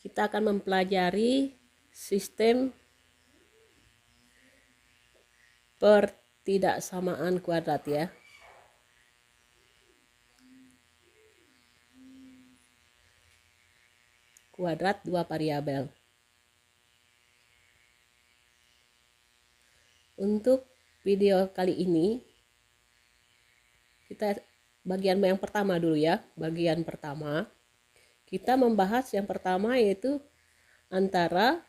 kita akan mempelajari sistem pertidaksamaan kuadrat ya. Kuadrat dua variabel. Untuk video kali ini kita bagian yang pertama dulu ya. Bagian pertama kita membahas yang pertama yaitu antara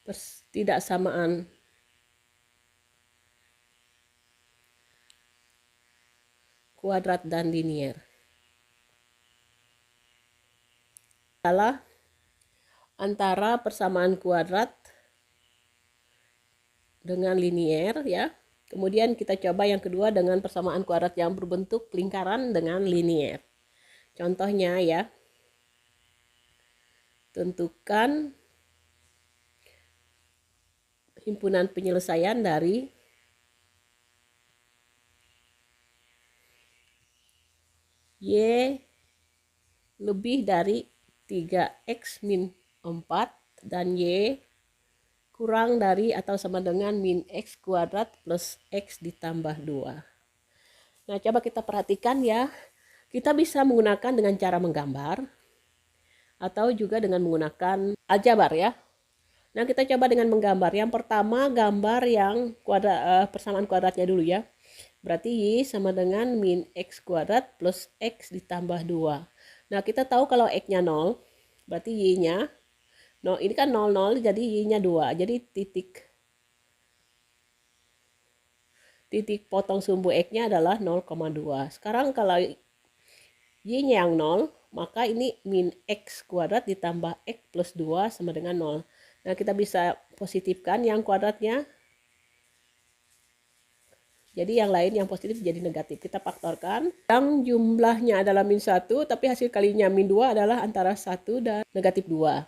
pertidaksamaan kuadrat dan linier. Adalah antara persamaan kuadrat dengan linier ya. Kemudian kita coba yang kedua dengan persamaan kuadrat yang berbentuk lingkaran dengan linier. Contohnya ya. Tentukan himpunan penyelesaian dari Y lebih dari 3x min 4 dan Y kurang dari atau sama dengan min x kuadrat plus x ditambah 2. Nah, coba kita perhatikan ya. Kita bisa menggunakan dengan cara menggambar atau juga dengan menggunakan aljabar ya. Nah, kita coba dengan menggambar. Yang pertama gambar yang persamaan kuadratnya dulu ya. Berarti Y sama dengan min x kuadrat plus x ditambah 2. Nah, kita tahu kalau x-nya 0, berarti Y-nya 0. Ini kan 0, 0, jadi Y-nya 2. Jadi titik potong sumbu x-nya adalah 0,2. Sekarang kalau Y-nya yang 0, maka ini min x kuadrat ditambah x plus 2 sama dengan 0. Nah, kita bisa positifkan yang kuadratnya. Jadi yang lain yang positif jadi negatif. Kita faktorkan. Yang jumlahnya adalah min 1, tapi hasil kalinya min 2 adalah antara 1 dan negatif 2.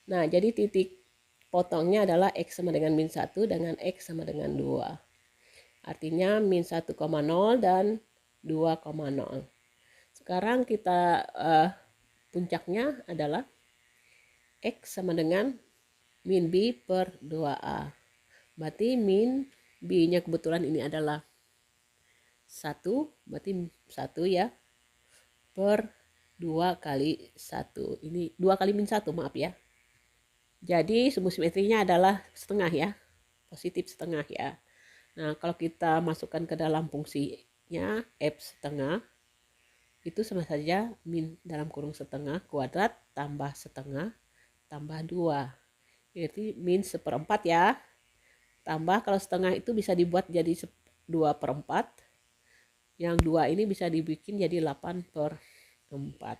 Nah, jadi titik potongnya adalah x sama dengan min 1 dengan x sama dengan 2. Artinya min 1,0 dan 2,0. Sekarang kita puncaknya adalah x sama dengan min b per 2a. Berarti min b-nya kebetulan ini adalah 1, berarti 1 ya, per 2 kali 1. Ini 2 kali min 1, maaf ya. Jadi sumbu simetrinya adalah setengah ya, positif setengah ya. Nah, kalau kita masukkan ke dalam fungsinya f setengah, itu sama saja min dalam kurung setengah kuadrat tambah setengah tambah 2. Jadi min 1/4 ya. Tambah kalau setengah itu bisa dibuat jadi 2/4. Yang 2 ini bisa dibikin jadi 8/4.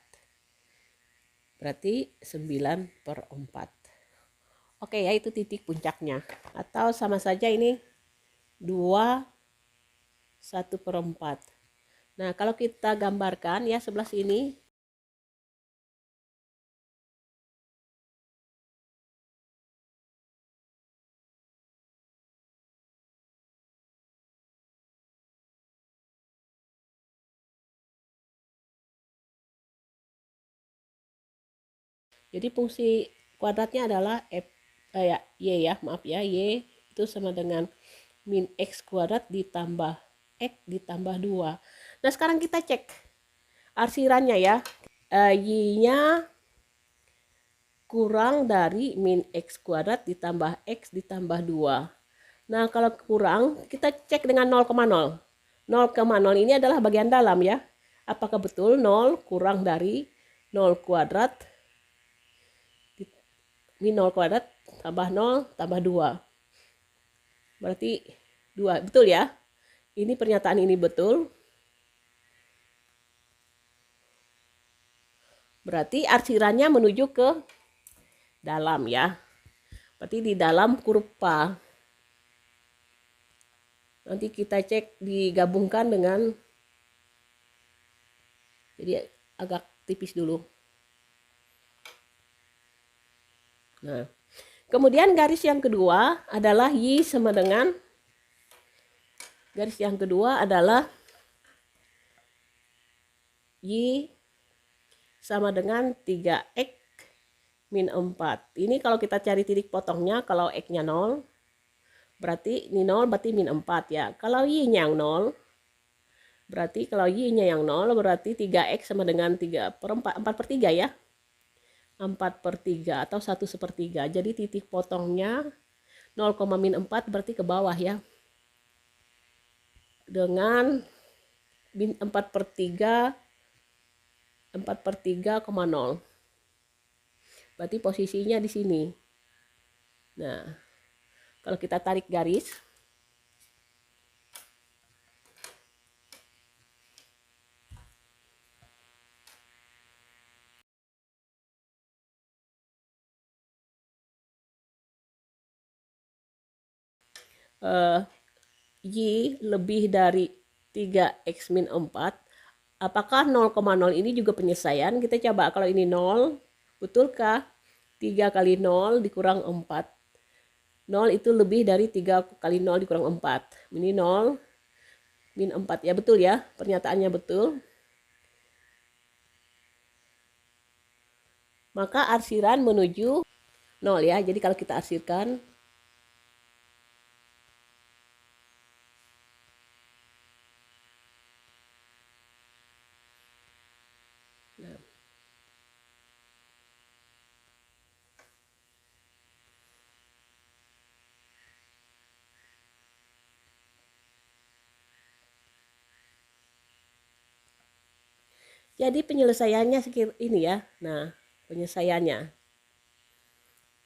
Berarti 9/4. Oke ya, itu titik puncaknya. Atau sama saja ini 2 1/4. Nah, kalau kita gambarkan ya sebelah sini. Jadi fungsi kuadratnya adalah y ya, maaf ya, y itu sama dengan min x kuadrat ditambah x ditambah 2. Nah, sekarang kita cek arsirannya ya. Y-nya kurang dari min x kuadrat ditambah x ditambah 2. Nah, kalau kurang, kita cek dengan 0,0. 0,0 ini adalah bagian dalam ya. Apakah betul 0 kurang dari 0 kuadrat min 0 kuadrat tambah 0 tambah 2. Berarti 2. Betul ya? Ini pernyataan ini betul. Berarti arsirannya menuju ke dalam ya. Berarti di dalam kurva. Nanti kita cek digabungkan dengan, jadi agak tipis dulu. Nah, kemudian garis yang kedua adalah Y sama dengan, garis yang kedua adalah Y sama dengan 3x min 4. Ini kalau kita cari titik potongnya, kalau X-nya 0, berarti ini 0, berarti min 4 ya. Kalau Y-nya yang 0, berarti kalau Y-nya yang 0, berarti 3X sama dengan 3 per 4, 4 per 3 ya. 4 per 3 atau 1/3. Jadi titik potongnya 0, min 4 berarti ke bawah ya. Dengan min 4 per 3, 4 per 3,0. Berarti posisinya di sini. Nah, kalau kita tarik garis, Y lebih dari 3X min 4, apakah 0,0 ini juga penyelesaian? Kita coba, kalau ini 0, betulkah 3 kali 0 dikurang 4? 0 itu lebih dari 3 kali 0 dikurang 4. Ini 0, min 4 ya, betul ya, pernyataannya betul. Maka arsiran menuju 0 ya, jadi kalau kita arsirkan, jadi penyelesaiannya ini ya. Nah, penyelesaiannya.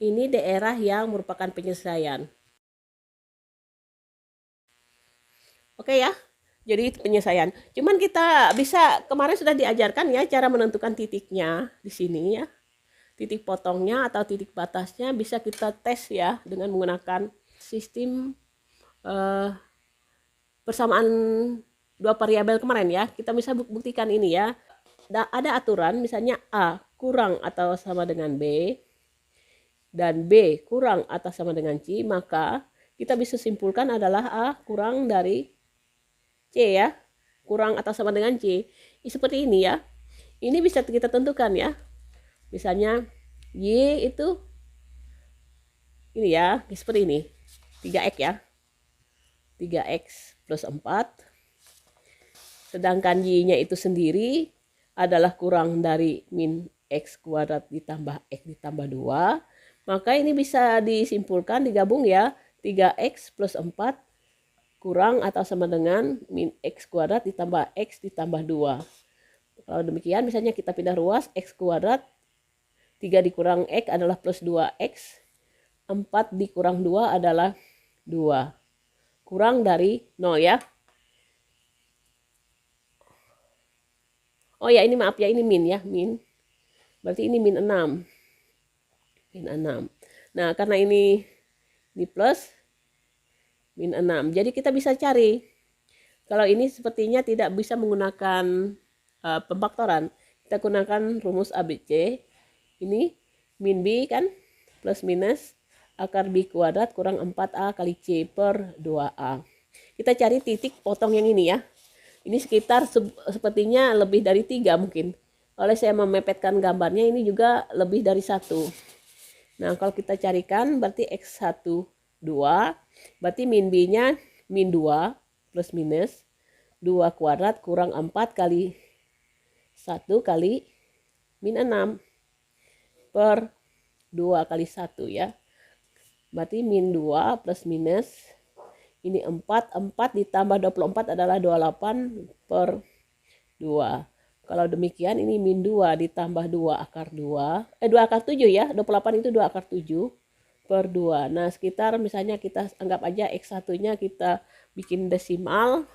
Ini daerah yang merupakan penyelesaian. Oke ya. Jadi itu penyelesaian. Cuman kita bisa, kemarin sudah diajarkan ya cara menentukan titiknya di sini ya. Titik potongnya atau titik batasnya bisa kita tes ya dengan menggunakan sistem persamaan dua variabel kemarin ya. Kita bisa buktikan ini ya. Ada aturan misalnya A kurang atau sama dengan B dan B kurang atau sama dengan C, maka kita bisa simpulkan adalah A kurang dari C ya, kurang atau sama dengan C. Seperti ini ya. Ini bisa kita tentukan ya. Misalnya Y itu ini ya, seperti ini. 3X ya. 3X plus 4. Sedangkan Y-nya itu sendiri adalah kurang dari min X kuadrat ditambah X ditambah 2. Maka ini bisa disimpulkan, digabung ya. 3X plus 4 kurang atau sama dengan min X kuadrat ditambah X ditambah 2. Kalau demikian, misalnya kita pindah ruas, X kuadrat 3 dikurang X adalah plus 2X. 4 dikurang 2 adalah 2. Kurang dari 0 ya. Oh ya, ini maaf ya, ini min ya, min. Berarti ini min 6. Min 6. Nah, karena ini plus, min 6. Jadi kita bisa cari. Kalau ini sepertinya tidak bisa menggunakan pemfaktoran. Kita gunakan rumus ABC. Ini min B kan, plus minus akar B kuadrat kurang 4A kali C per 2A. Kita cari titik potong yang ini ya. Ini sekitar sepertinya lebih dari 3 mungkin. Oleh saya memepetkan gambarnya, ini juga lebih dari 1. Nah, kalau kita carikan berarti X1, 2. Berarti min B-nya min 2 plus minus 2 kuadrat kurang 4 kali 1 kali min 6 per 2 kali 1 ya. Berarti min 2 plus minus ini 4 ditambah 24 adalah 28 per 2. Kalau demikian ini min 2 ditambah 2 akar 2. 2 akar 7 ya. 28 itu 2 akar 7 per 2. Nah, sekitar misalnya kita anggap aja X1-nya kita bikin desimal.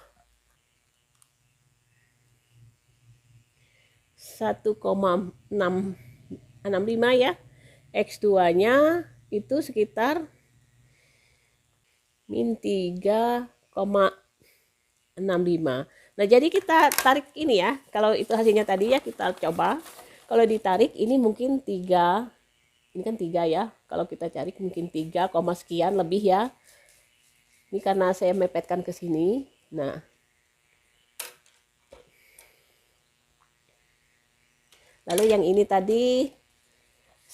1,665 ya. X2-nya itu sekitar min 3,65. Nah, jadi kita tarik ini ya. Kalau itu hasilnya tadi ya, kita coba. Kalau ditarik ini mungkin 3. Ini kan 3 ya. Kalau kita cari mungkin 3, sekian lebih ya. Ini karena saya mepetkan ke sini. Nah. Lalu yang ini tadi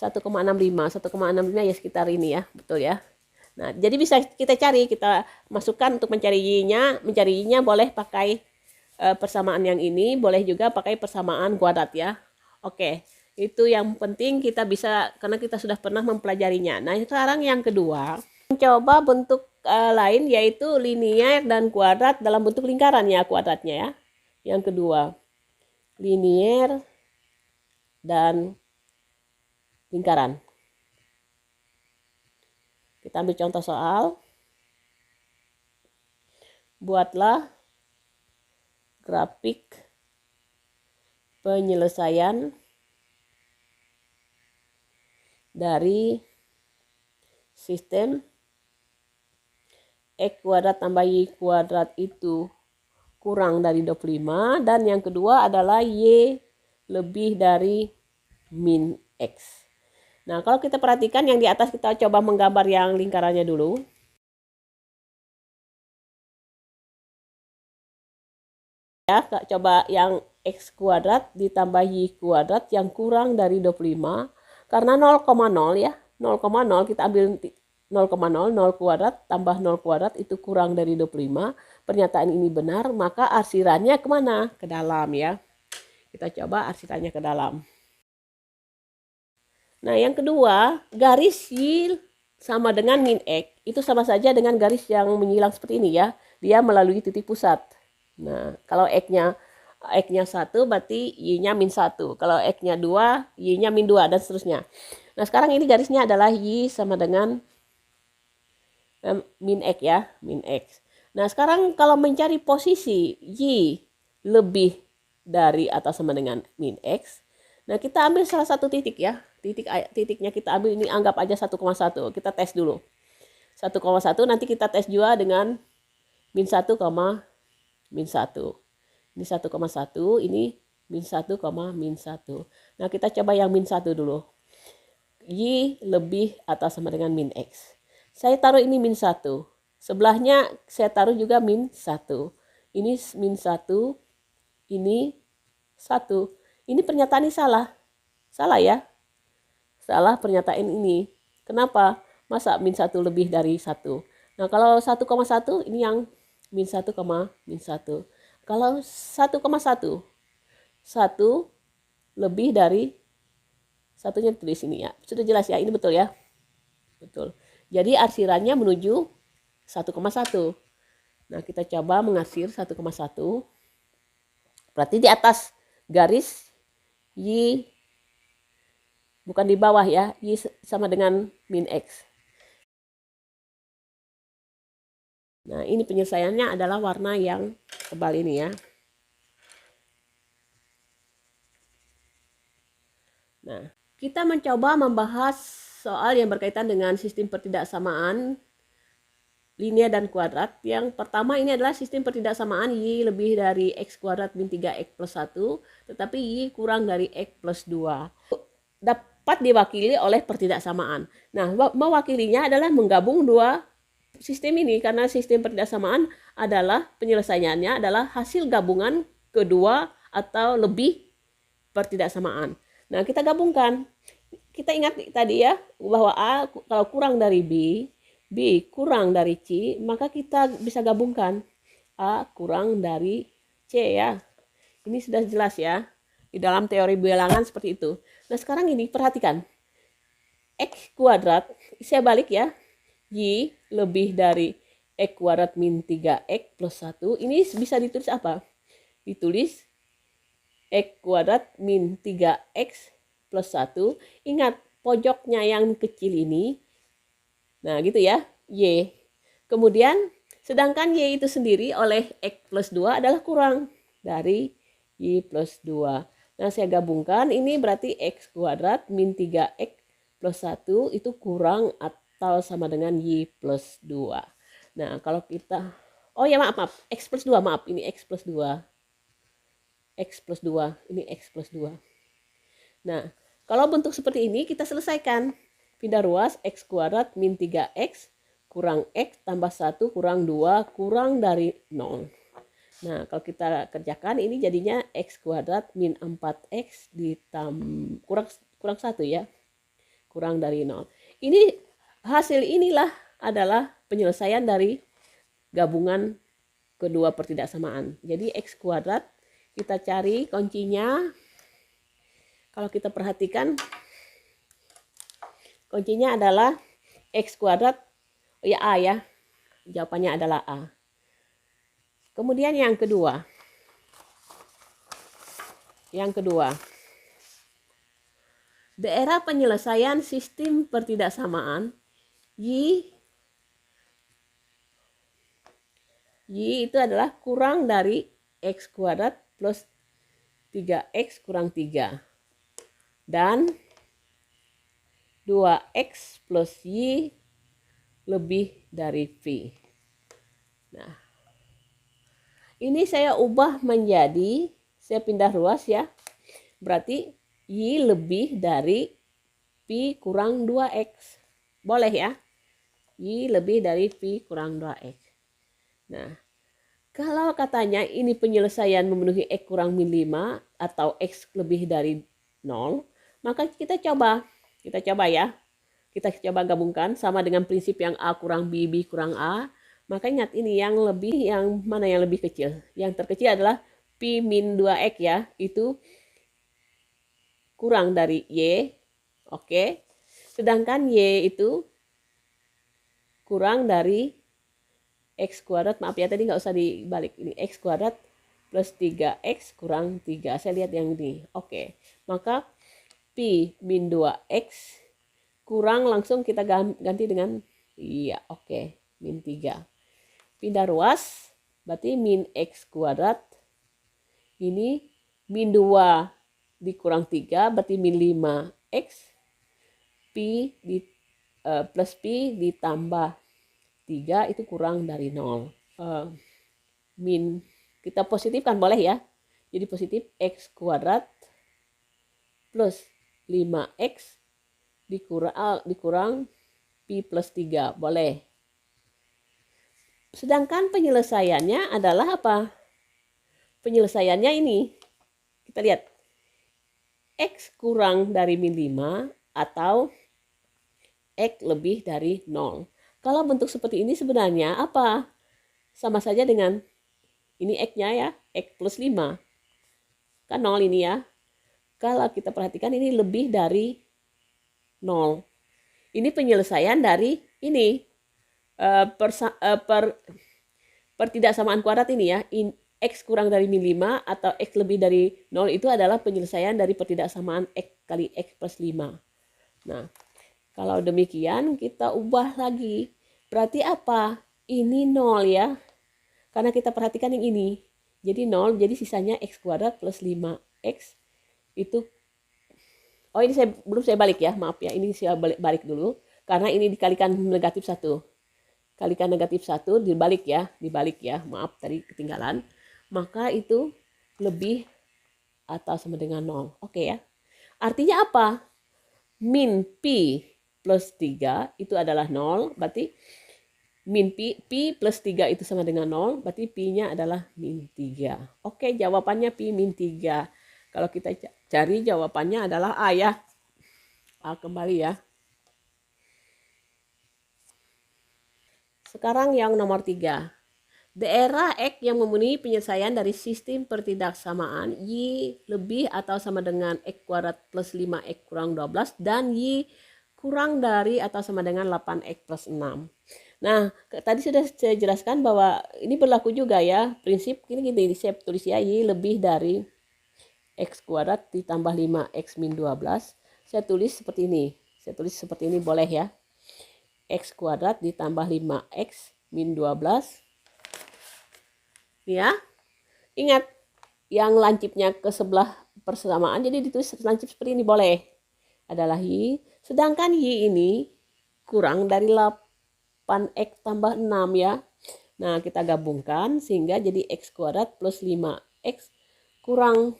1,65. 1,65 ya sekitar ini ya, betul ya. Nah, jadi bisa kita cari, kita masukkan untuk mencari y-nya. Mencari y-nya boleh pakai persamaan yang ini, boleh juga pakai persamaan kuadrat ya. Oke, itu yang penting kita bisa, karena kita sudah pernah mempelajarinya. Nah, sekarang yang kedua, mencoba bentuk lain yaitu linier dan kuadrat dalam bentuk lingkaran ya, kuadratnya ya. Yang kedua, linier dan lingkaran. Kita ambil contoh soal. Buatlah grafik penyelesaian dari sistem X kuadrat tambah Y kuadrat itu kurang dari 25, dan yang kedua adalah Y lebih dari min X. Nah, kalau kita perhatikan yang di atas, kita coba menggambar yang lingkarannya dulu. Ya, coba yang X kuadrat ditambah Y kuadrat yang kurang dari 25. Karena 0,0 ya, 0,0 kita ambil 0,0, 0 kuadrat tambah 0 kuadrat itu kurang dari 25. Pernyataan ini benar, maka arsirannya kemana? Ke dalam ya. Kita coba arsirannya ke dalam. Nah, yang kedua, garis Y sama dengan min X. Itu sama saja dengan garis yang menyilang seperti ini ya. Dia melalui titik pusat. Nah, kalau X-nya 1 berarti Y-nya min 1. Kalau X-nya 2, Y-nya min 2 dan seterusnya. Nah, sekarang ini garisnya adalah Y sama dengan min X ya, min X. Nah, sekarang kalau mencari posisi Y lebih dari atau sama dengan min X, nah kita ambil salah satu titik ya. Titiknya kita ambil, ini anggap aja 1,1. Kita tes dulu. 1,1 nanti kita tes juga dengan min 1, min 1. Ini 1,1, ini min 1, min 1. Nah, kita coba yang min 1 dulu. Y lebih atau sama dengan min X. Saya taruh ini min 1. Sebelahnya saya taruh juga min 1. Ini min 1, ini 1. Ini pernyataan ini salah. Salah ya. Salah pernyataan ini. Kenapa? Masa min 1 lebih dari 1? Nah, kalau 1,1 ini yang min 1, min 1. Kalau 1,1, 1 lebih dari satunya tulis ini ya. Sudah jelas ya, ini betul ya. Betul. Jadi arsirannya menuju 1,1. Nah, kita coba mengarsir 1,1. Berarti di atas garis Y, bukan di bawah ya, Y sama dengan min X. Nah, ini penyelesaiannya adalah warna yang tebal ini ya. Nah, kita mencoba membahas soal yang berkaitan dengan sistem pertidaksamaan linear dan kuadrat. Yang pertama ini adalah sistem pertidaksamaan Y lebih dari X kuadrat min 3X plus 1, tetapi Y kurang dari X plus 2. Dapat diwakili oleh pertidaksamaan. Nah, mewakilinya adalah menggabung dua sistem ini, karena sistem pertidaksamaan adalah penyelesaiannya adalah hasil gabungan kedua atau lebih pertidaksamaan. Nah, kita gabungkan. Kita ingat tadi ya, bahwa A kalau kurang dari B, B kurang dari C, maka kita bisa gabungkan A kurang dari C ya. Ini sudah jelas ya. Di dalam teori bilangan seperti itu. Nah, sekarang ini perhatikan. X kuadrat, saya balik ya. Y lebih dari X kuadrat min 3X plus 1. Ini bisa ditulis apa? Ditulis X kuadrat min 3X plus 1. Ingat, pojoknya yang kecil ini. Nah, gitu ya. Y. Kemudian, sedangkan Y itu sendiri oleh X plus 2 adalah kurang dari Y plus 2. Nah, saya gabungkan. Ini berarti X kuadrat min 3X plus 1 itu kurang atau sama dengan Y plus 2. Nah, kalau kita... Oh ya, maaf. X plus 2, maaf. Ini X plus 2. X plus 2. Ini X plus 2. Nah, kalau bentuk seperti ini kita selesaikan. Pindah ruas X kuadrat min 3X kurang X tambah 1 kurang 2 kurang dari 0. Nah, kalau kita kerjakan ini jadinya X kuadrat min 4X kurang 1 ya. kurang dari 0. Ini hasil inilah adalah penyelesaian dari gabungan kedua pertidaksamaan. Jadi X kuadrat kita cari kuncinya. Kalau kita perhatikan kuncinya adalah X kuadrat, ya A ya. Jawabannya adalah A. Kemudian yang kedua. Daerah penyelesaian sistem pertidaksamaan Y itu adalah kurang dari X kuadrat plus 3X kurang 3. Dan 2X plus Y lebih dari V. Nah, ini saya ubah menjadi, saya pindah ruas ya. Berarti Y lebih dari P kurang 2X. Boleh ya? Y lebih dari P kurang 2X. Nah, kalau katanya ini penyelesaian memenuhi X kurang min 5 atau X lebih dari 0, maka kita coba ya. Kita coba gabungkan sama dengan prinsip yang A kurang B, B kurang A. Maka ingat ini yang mana yang lebih kecil? Yang terkecil adalah P min 2X ya. Itu kurang dari Y. Oke. Sedangkan Y itu kurang dari X kuadrat. Maaf ya, tadi nggak usah dibalik. Ini X kuadrat plus 3X kurang 3. Saya lihat yang ini. Oke. Maka P min 2X kurang, langsung kita ganti dengan iya, oke, min 3. Pindah ruas, berarti min X kuadrat. Ini min 2 dikurang 3, berarti min 5X. Plus P ditambah 3 itu kurang dari 0. Min, kita positifkan boleh ya. Jadi positif X kuadrat plus 5X dikurang P plus 3. Boleh. Sedangkan penyelesaiannya adalah apa? Penyelesaiannya ini. Kita lihat. X kurang dari min 5 atau X lebih dari 0. Kalau bentuk seperti ini sebenarnya apa? Sama saja dengan ini X-nya ya. X plus 5. Kan 0 ini ya. Kalau kita perhatikan ini lebih dari 0. Ini penyelesaian dari ini pertidaksamaan kuadrat ini ya. X kurang dari min 5 atau X lebih dari 0 itu adalah penyelesaian dari pertidaksamaan X kali X plus 5. Nah, kalau demikian kita ubah lagi. Berarti apa? Ini 0 ya. Karena kita perhatikan yang ini. Jadi 0, jadi sisanya X kuadrat plus 5X itu. Oh, ini belum saya balik ya, maaf ya, ini saya balik dulu. Karena ini dikalikan negatif 1. Kalikan negatif 1 dibalik ya, maaf tadi ketinggalan. Maka itu lebih atau sama dengan 0. Oke ya. Artinya apa? Min P plus 3 itu adalah 0, berarti min P plus 3 itu sama dengan 0, berarti P-nya adalah min 3. Oke, jawabannya P min 3. Kalau kita cari jawabannya adalah A ya. A kembali ya. Sekarang yang nomor 3. Daerah X yang memenuhi penyelesaian dari sistem pertidaksamaan Y lebih atau sama dengan X kuadrat plus 5X kurang 12 dan Y kurang dari atau sama dengan 8X plus 6. Nah, tadi sudah saya jelaskan bahwa ini berlaku juga ya. Prinsip ini gini, saya tulis ya, Y lebih dari X kuadrat ditambah 5X min 12. Saya tulis seperti ini. Boleh ya. X kuadrat ditambah 5X min 12. Ya. Ingat, yang lancipnya ke sebelah persamaan, jadi ditulis lancip seperti ini boleh. Adalah Y. Sedangkan Y ini kurang dari 8X tambah 6 ya. Nah, kita gabungkan sehingga jadi X kuadrat plus 5X kurang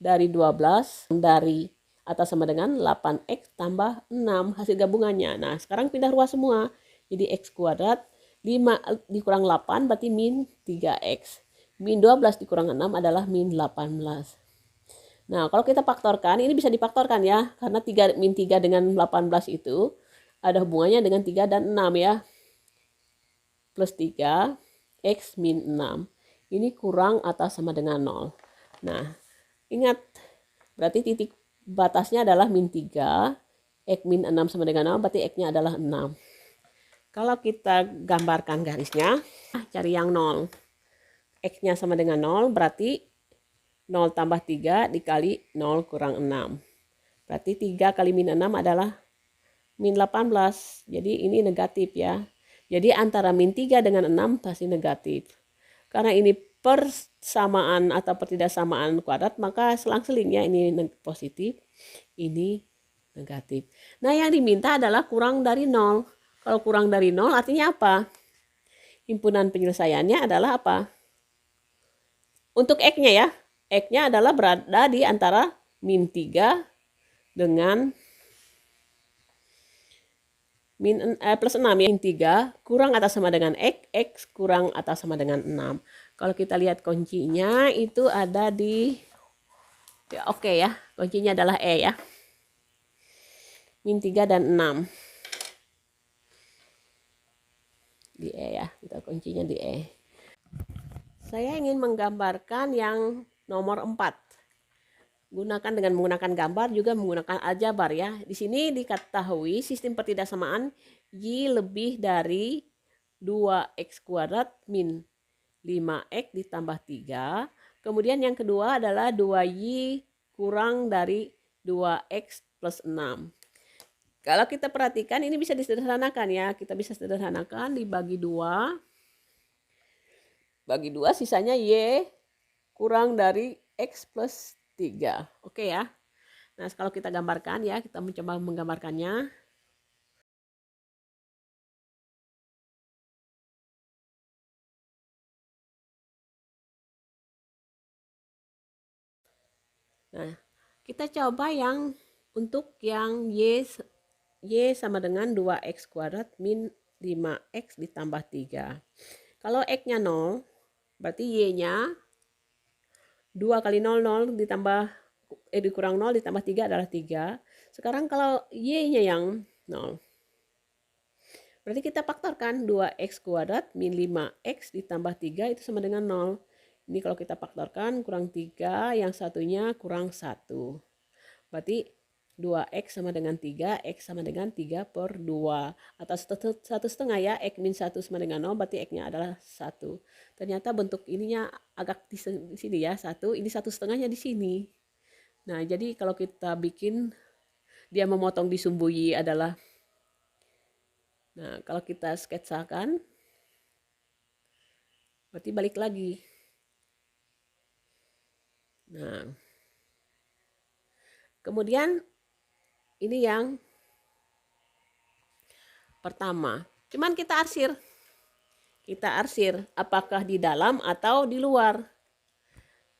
dari 12 dari atas sama dengan 8X tambah 6 hasil gabungannya. Nah, sekarang pindah ruas semua. Jadi X kuadrat 5 dikurang 8 berarti min 3X. Min 12 dikurang 6 adalah min 18. Nah, kalau kita faktorkan, ini bisa difaktorkan ya, karena 3 min 3 dengan 18 itu ada hubungannya dengan 3 dan 6 ya. Plus 3, X min 6. Ini kurang atau sama dengan 0. Nah, ingat, berarti titik batasnya adalah min 3, X min 6 sama dengan 0, berarti X-nya adalah 6. Kalau kita gambarkan garisnya, cari yang 0. X-nya sama dengan 0, berarti 0 tambah 3 dikali 0 kurang 6. Berarti 3 kali min 6 adalah min 18. Jadi ini negatif ya. Jadi antara min 3 dengan 6 pasti negatif. Karena ini persamaan atau pertidaksamaan kuadrat, maka selang-seling ya, ini positif, ini negatif. Nah, yang diminta adalah kurang dari 0. Kalau kurang dari 0 artinya apa? Himpunan penyelesaiannya adalah apa? Untuk X-nya ya, X-nya adalah berada di antara min 3 dengan plus 6 ya. Min 3 kurang atau sama dengan X, X kurang atau sama dengan 6. Kalau kita lihat kuncinya itu ada di, ya, oke ya, kuncinya adalah E ya. Min 3 dan 6. Di E ya, kita kuncinya di E. Saya ingin menggambarkan yang nomor 4. Gunakan dengan menggunakan gambar, juga menggunakan aljabar ya. Di sini diketahui sistem pertidaksamaan Y lebih dari 2X kuadrat min 5X ditambah 3. Kemudian yang kedua adalah 2Y kurang dari 2X plus 6. Kalau kita perhatikan ini bisa disederhanakan ya. Kita bisa sederhanakan dibagi 2. Bagi 2 sisanya Y kurang dari X plus 3. Oke ya. Nah, kalau kita gambarkan ya, kita mencoba menggambarkannya. Nah, kita coba yang untuk yang Y sama dengan 2X kuadrat min 5X ditambah 3. Kalau X-nya 0, berarti Y-nya 2 kali 0, 0 ditambah dikurang 0 ditambah 3 adalah 3. Sekarang kalau Y-nya yang 0, berarti kita faktorkan 2X kuadrat min 5X ditambah 3 itu sama dengan 0. Ini kalau kita faktorkan kurang 3, yang satunya kurang 1. Berarti 2X sama dengan 3, X sama dengan 3 per 2. Atau 1,5 ya, X min 1 sama dengan 0, berarti X-nya adalah 1. Ternyata bentuk ininya agak di sini ya, 1, ini 1,5-nya di sini. Nah, jadi kalau kita bikin, dia memotong di sumbu Y adalah, nah kalau kita sketsakan, berarti balik lagi. Nah, kemudian ini yang pertama. Cuman kita arsir. Kita arsir apakah di dalam atau di luar.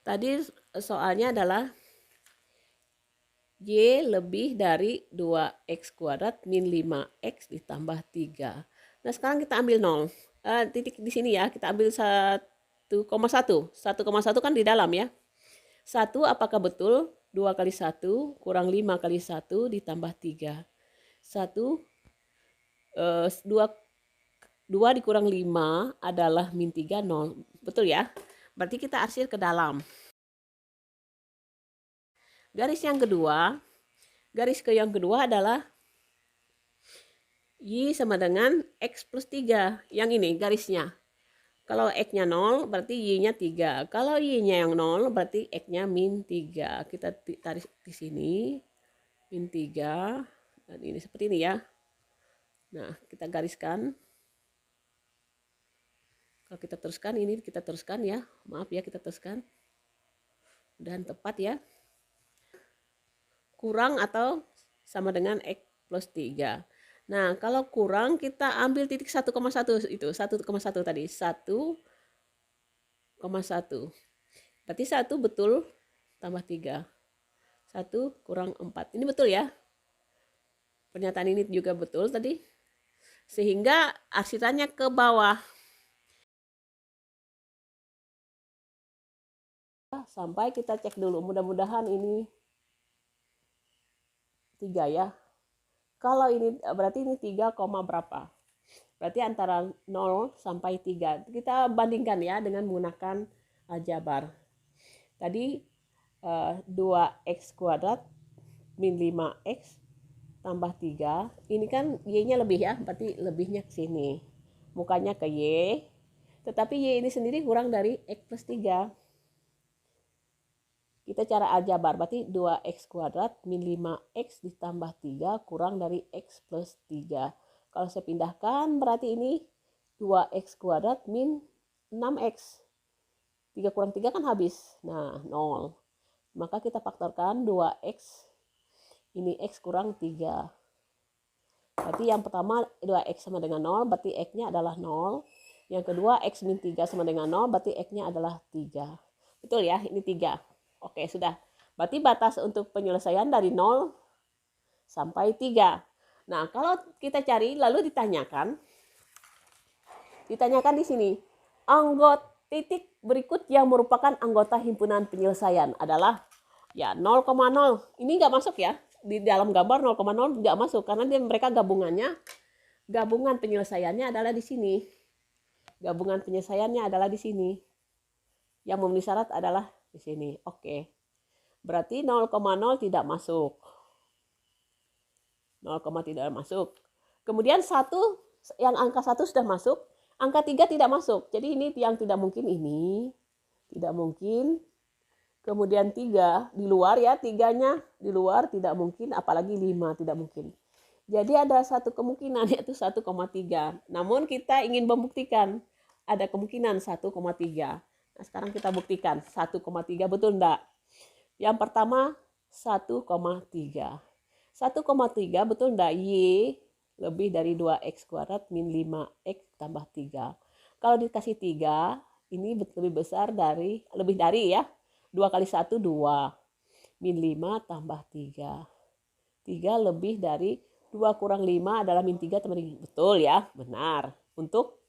Tadi soalnya adalah Y lebih dari 2X kuadrat min 5X ditambah 3. Nah, sekarang kita ambil 0. Titik di sini ya, kita ambil 1,1. 1,1 kan di dalam ya. 1 apakah betul? 2 kali 1 kurang 5 kali 1 ditambah 3. 1, 2 dikurang 5 adalah min 3, 0. Betul ya? Berarti kita arsir ke dalam. Garis yang kedua adalah Y sama dengan X plus 3. Yang ini garisnya. Kalau X-nya 0 berarti Y-nya 3. Kalau Y-nya yang 0 berarti X-nya min 3. Kita tarik di sini. Min 3. Dan ini seperti ini ya. Nah, kita gariskan. Kalau kita teruskan, ini kita teruskan ya. Maaf ya, kita teruskan. Dan tepat ya. Kurang atau sama dengan X plus 3. Nah, kalau kurang kita ambil titik 1,1 itu. 1,1 tadi. 1,1. Berarti 1 betul tambah 3. 1 kurang 4. Ini betul ya. Pernyataan ini juga betul tadi. Sehingga arsirannya ke bawah. Sampai kita cek dulu, mudah-mudahan ini 3 ya. Kalau ini berarti ini 3, berapa? Berarti antara 0 sampai 3. Kita bandingkan ya dengan menggunakan aljabar. Tadi 2x kuadrat min 5x tambah 3. Ini kan y-nya lebih ya, berarti lebihnya ke sini. Mukanya ke y. Tetapi y ini sendiri kurang dari x plus 3. Kita cara aljabar, berarti 2x kuadrat min 5x ditambah 3 kurang dari x plus 3. Kalau saya pindahkan, berarti ini 2x kuadrat min 6x. 3 kurang 3 kan habis. Nah, 0. Maka kita faktorkan 2x. Ini x kurang 3. Berarti yang pertama 2x sama dengan 0, berarti x-nya adalah 0. Yang kedua x min 3 sama dengan 0, berarti x-nya adalah 3. Betul ya, ini 3. Oke, sudah. Berarti batas untuk penyelesaian dari 0 sampai 3. Nah, kalau kita cari lalu ditanyakan di sini, anggota titik berikut yang merupakan anggota himpunan penyelesaian adalah ya 0,0. Ini nggak masuk ya. Di dalam gambar 0,0 nggak masuk karena mereka gabungan penyelesaiannya adalah di sini. Gabungan penyelesaiannya adalah di sini. Yang memenuhi syarat adalah di sini. Oke. Berarti 0,0 tidak masuk. 0, tidak masuk. Kemudian 1, yang angka 1 sudah masuk, angka 3 tidak masuk. Jadi ini yang tidak mungkin ini. Tidak mungkin. Kemudian 3 di luar ya, 3-nya di luar tidak mungkin, apalagi 5 tidak mungkin. Jadi ada satu kemungkinan yaitu 1,3. Namun kita ingin membuktikan ada kemungkinan 1,3. Nah, sekarang kita buktikan 1,3 betul enggak? Yang pertama 1,3. 1,3 betul enggak? Y lebih dari 2x kuadrat min 5x tambah 3. Kalau dikasih 3, ini lebih besar dari, lebih dari ya. 2 kali 1, 2. Min 5 tambah 3. 3 lebih dari 2 kurang 5 adalah min 3 tambah 3. Betul ya, benar. Untuk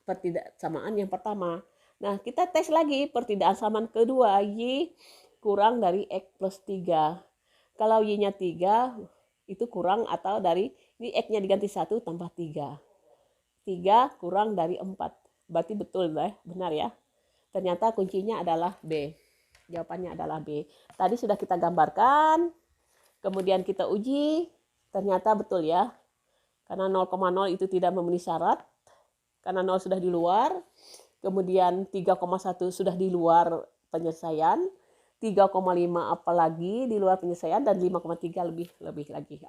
pertidaksamaan yang pertama. Nah, kita tes lagi pertidaksamaan kedua. Y kurang dari x plus 3. Kalau y-nya 3, itu kurang atau dari, ini x-nya diganti 1 tambah 3. 3 kurang dari 4. Berarti betul ya, benar ya. Ternyata kuncinya adalah B. Jawabannya adalah B. Tadi sudah kita gambarkan. Kemudian kita uji. Ternyata betul ya. Karena 0,0 itu tidak memenuhi syarat. Karena 0 sudah di luar. Kemudian 3,1 sudah di luar penyelesaian. 3,5 apalagi di luar penyelesaian. Dan 5,3 lebih lagi.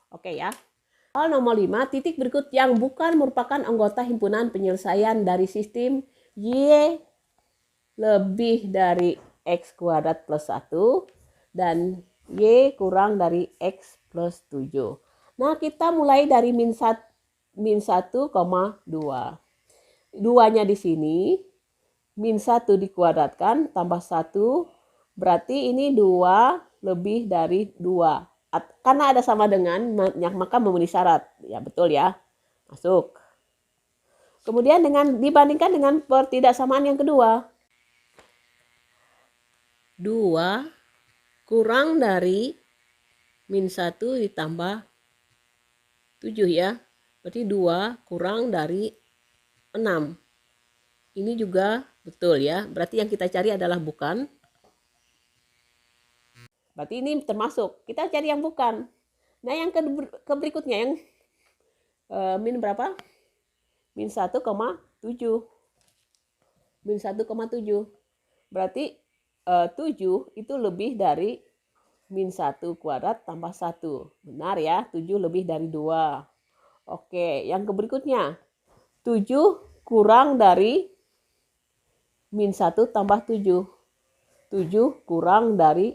Oke ya. Soal nomor 5. Titik berikut yang bukan merupakan anggota himpunan penyelesaian dari sistem Y lebih dari x kuadrat plus 1. Dan Y kurang dari x plus 7. Nah, kita mulai dari min 1,2. 2-nya di sini, min 1 dikuadratkan, tambah 1, berarti ini 2 lebih dari 2. Karena ada sama dengan, maka memenuhi syarat. Ya, betul ya. Masuk. Kemudian dibandingkan dengan pertidaksamaan yang kedua. 2 kurang dari min 1 ditambah 7 ya. Berarti 2 kurang dari 6. Ini juga betul ya. Berarti yang kita cari adalah bukan. Berarti ini termasuk. Kita cari yang bukan. Nah, yang berikutnya yang min berapa? Min 1,7. Min 1,7. Berarti 7 itu lebih dari min 1 kuadrat tambah 1. Benar ya, 7 lebih dari 2. Oke, yang berikutnya. 7 kurang dari min 1 tambah 7. 7 kurang dari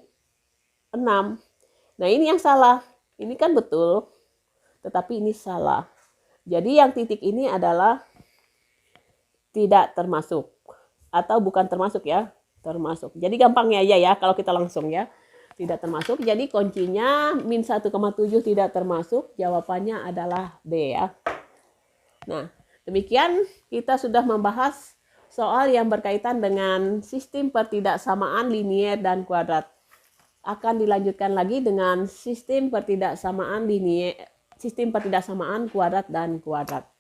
6. Nah, ini yang salah. Ini kan betul, tetapi ini salah. Jadi yang titik ini adalah tidak termasuk. Atau bukan termasuk ya, termasuk. Jadi gampangnya aja ya kalau kita langsung ya. Tidak termasuk. Jadi kuncinya min 1,7 tidak termasuk. Jawabannya adalah B ya. Nah, demikian kita sudah membahas soal yang berkaitan dengan sistem pertidaksamaan linier dan kuadrat. Akan dilanjutkan lagi dengan sistem pertidaksamaan linier, sistem pertidaksamaan kuadrat dan kuadrat.